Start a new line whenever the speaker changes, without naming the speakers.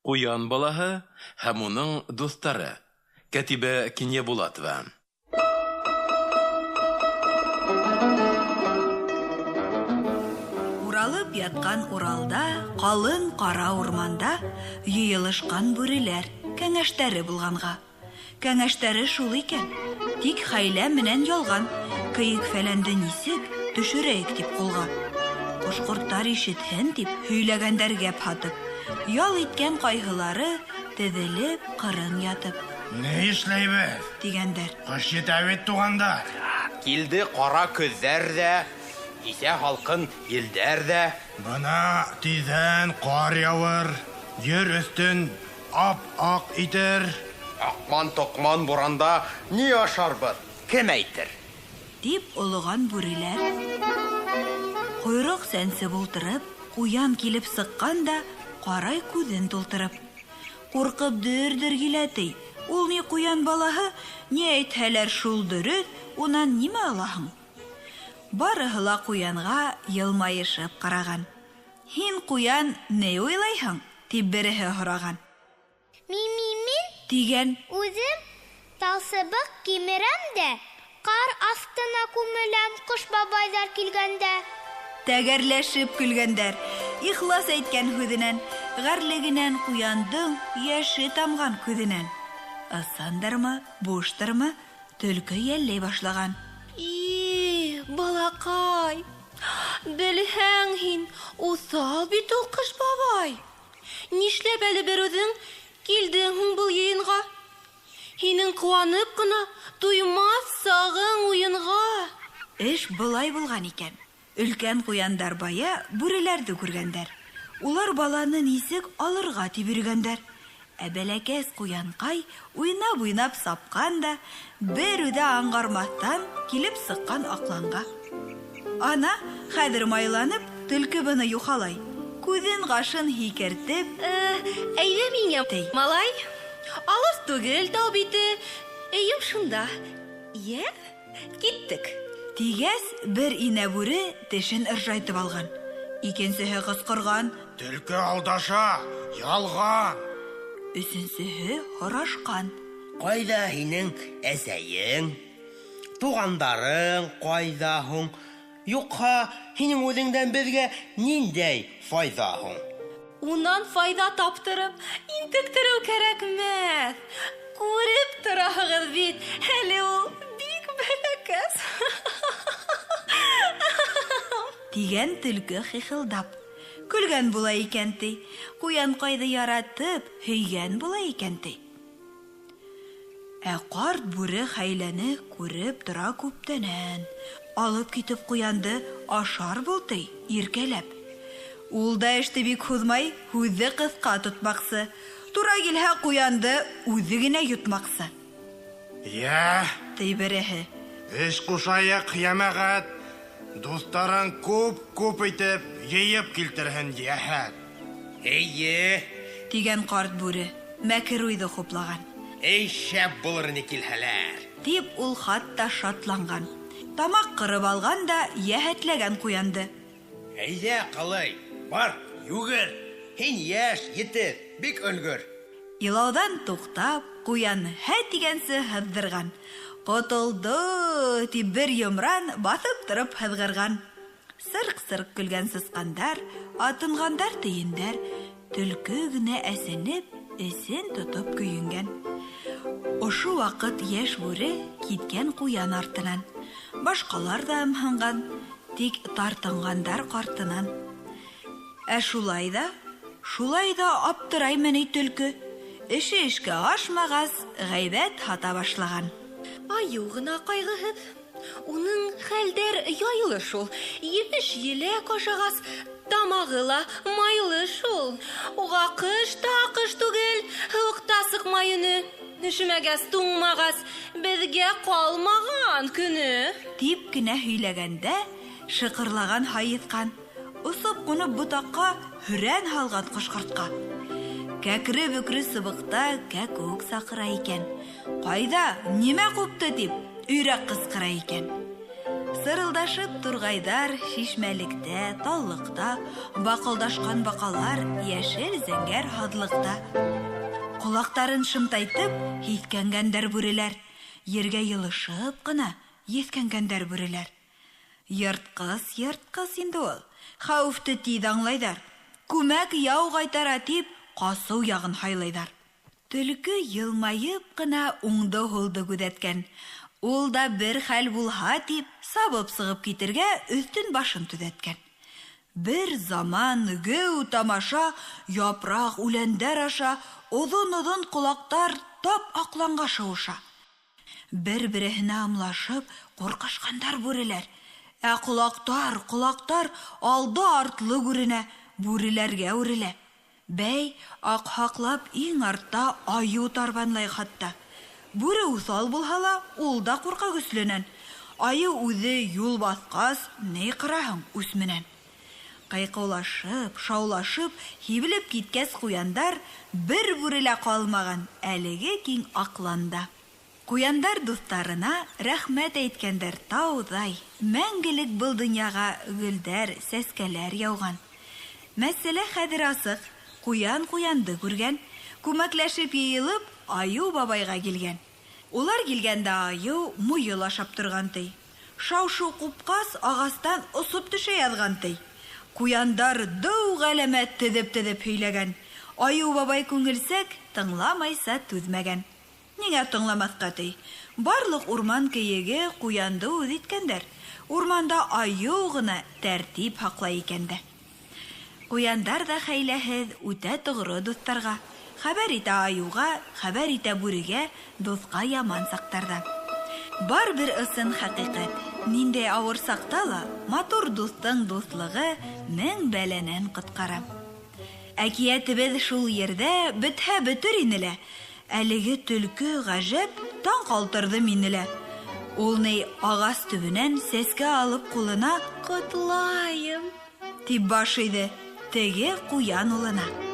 Ҡуян балаһы һәм уның дуҫтары. Кәтибә Кинйәбулатова.
Уралып яткан Уралда, ҡалын ҡара урманда йыйылышҡан бүреләр, кәңәштәре булғанға. Кәңәштәре шул икән, тик хәйлә менән ялған, кейек-фәләнде нисек төшөрәйек тип ҡулға. Ҡош-ҡорттар ишетһен тип һөйләгәндәр гәп һатып, ял иткән ҡайһылары теҙелеп ҡырын ятып.
Не эшләйбеҙ?
Тигәндәр.
Ҡыш етә бит, туғандар.
Килде ҡара көҙҙәр ҙә, иҫә һалҡын елдәр ҙә.
Бына тиҙҙән ҡар яуыр, ер өҫтөн ап-аҡ итер.
Аҡман-тоҡман буранда ни ашарбыҙ, кем әйтер?
Дип олоған бүреләр. Ҡойроҡ сәнсеп ултырып, ҡуян килеп сыҡҡан да ҡарай күҙен тултырып. Ҡурҡып дер-дер киләтей. Ул ни ҡуян балаһы, ни әйтһәләр шул дөрөҫ, унан нимә алаһың? Барыһы ла ҡуянға йылмайышып ҡараған. Һин, ҡуян, ни уйлайһың? Тип береһе һораған.
Мин
Тигән.
үзем талсыбыҡ кимерәм дә, ҡар аҫтына күмеләм ҡош бабайҙар килгәндә.
Тәгәрләшеп көлгәндәр. Ихлас әйткән һүҙенән, ғәрлегенән ҡуяндың йәше тамған күҙенән. Ысандырмы, буштырмы, төлкө йәлләй башлаған.
Балаҡай, белһәң һин, уҫал бит ул ҡош бабай. Нишләп әле бер үҙең килдең һуң был йыйынға? Һинең ҡыуанып ҡына туймаҫ сағың уйынға.
Эш былай булған икән. Өлкән ҡуяндар бая бүреләрҙе күргәндәр. Улар баланы нисек алырға тип йөрөгәндәр. Ә бәләкәс ҡуянҡай уйнап сапҡан да, бер үҙе аңғармаҫтан килеп сыҡҡан аҡланға. Ана, хәҙер майланып, төлкө быны юхалай. Күҙен ғашын һикертеп,
Әйҙә миңә,
Тей.
малай. Алыҫ түгел тау бите. Өйөм шунда. Киттек.
тигәс, бер инә бүре тешен ыржайтып алған. Икенсеһе ҡысҡырған,
Төлкө алдаша, ялған.
өсөнсөһө һорашҡан.
Ҡайҙа һинең әсәйең? Туғандарың ҡайҙа һуң? Юҡһа, һинең үҙеңдән беҙгә ниндәй файҙа һуң?
Унан файҙа таптырып, интектереү кәрәкмәҫ. Күреп тораһығыҙ бит, әле ул бик бәләкәс.
Тигән төлкө хихылдап. Көлгән була икән ти. Ҡуянҡайҙы яратып, һөйгән була икән ти. Ә ҡарт бүре хәйләне күреп тора күптәнән. Алып китеп ҡуянды ашар булды, иркәләп. Ул да эште бик һуҙмай, һүҙҙе ҡыҫҡа тотмаҡсы. Тура килһә ҡуянды үҙе генә йотмаҡсы.
Йә,
Ти береһе.
эш ҡушайыҡ, йәмәғәт. Дуҫтарын күп итеп, йыйып килтерһен йәһәт.
Эйе,
Тигән ҡарт бүре, мәкер уйҙы хуплаған.
эй шәп булыр ни килһәләр.
Тип ул хатта шатланған. Тамаҡ ҡырып алған да йәһәтләгән ҡуянды.
Әйҙә, ҡалай, бар, йүгер. Һин йәш, етеҙ, бик өлгөр.
Илауҙан туҡтап, ҡуян һә тигәнсе һыҙҙырған. Ҡотолдо тип бер йомран баҫып тороп һыҙғырған. Сырҡ-сырҡ көлгән сысҡандар, атынғандар тейендәр, төлкө генә әсенеп, эсен тотоп көйөнгән. Ошо ваҡыт йәш бүре киткән ҡуян артынан. Башҡалар да ымһынған, тик тартынғандар ҡартынан. Ә шулай да аптыраймы ни төлкө. Эше эшкә ашмағас, ғәйбәт һата башлаған.
Айыу ғына ҡайғыһыҙ. Уның хәлдәр яйлы шул. Емеш еләк ашағас, тамағы ла майлы шул. Уға ҡыш та ҡыш түгел, һыуыҡта сыҡмай ине. Нешемәгәс, туңмағас, беҙгә ҡалмаған көнө.
Тип кенә һөйләгәндә, шыҡырлаған һайыҫҡан. Осоп ҡунып ботаҡҡа һөрән һалған ҡош-ҡортҡа. Кәкре-бөкрө сыбыҡта кәкүк саҡыра икән. Ҡайҙа, нимә ҡупты тип, өйрәк ҡысҡыра икән. Сырылдашып тургайдар шишмәлектә, таллыкта, бакылдашкан бакалар яшел зәңгәр һадлыкта. Колактарын шымтайтып, һискәнгәндәр бүреләр. Ергә йылышып кына ескәнгәндәр бүреләр. Йырткыс инде ул. Хәүфте тиз аңлайдар. Күмәк яу кайтара тип, касу ягын хайлайдар. Төлке йылмайып кына уңды-һулды күзәткән. Ул да бер хәл булһа тип, сабып сыгып китергә өстен башын төҙәткән. Бер заман геү тамаша, япрак үләндәр аша, оҙон-оҙон ҡолаҡтар тап аҡланға шыуыша. Бер-береһенә ымлашып, ҡурҡышҡандар бүреләр. Ә ҡолаҡтар алды-артлы күренә, бүреләргә үрелә. Бәй, аҡһаҡлап иң артта аю тарбанлай хатта. Бүре уҫал булһа ла, ул да ҡурҡа көслөнән. Айы үҙе юл баҫҡас, ни ҡыраһың үс менән. Ҡайҡаулашып, шаулашып, һибелеп киткәс ҡуяндар, бер бүрелә ҡалмаған әлеге киң аҡланда. Ҡуяндар дуҫтарына рәхмәт әйткәндәр тауҙай. Мәңгелек был донъяға гөлдәр, сәскәләр яуған. Мәсьәлә хәҙер асыҡ. Ҡуян ҡуянды күргән, күмәкләшеп йыйылып, аю бабайға килгән. Улар килгәндә аю муйыл ашап торған ти. Шау-шу ҡупҡас, ағастан осоп төшә яҙған ти. Ҡуяндар дыу ғәләмәт теҙеп һөйләгән. Аю бабай күңелсәк, тыңламайса түҙмәгән. Ниңә тыңламаҫҡа ти? Барлыҡ урман кейеге ҡуянды үҙ иткәндәр. Урманда аю ғына тәртип һаҡлай икәндә. Ҡуяндар да хәйләһеҙ, үтә тоғро дуҫтарға. Хәбәр итә аюға, хәбәр итә бүрегә, дуҫҡа яман саҡтарҙа. Бар бер ысын хәҡиҡәт. Ниндәй ауыр саҡта ла, матур дуҫтың дуҫлығы мең бәләнән ҡотҡара. Әкиәтебеҙ шул ерҙә бөтһә бөтөр инелә. Әлеге төлкө ғәжәп таң ҡалтырҙы минелә. Ул ни ағас төбөнән сәскә алып ҡулына
Ҡотлайым,
тип баш иҙе теге ҡуян улына.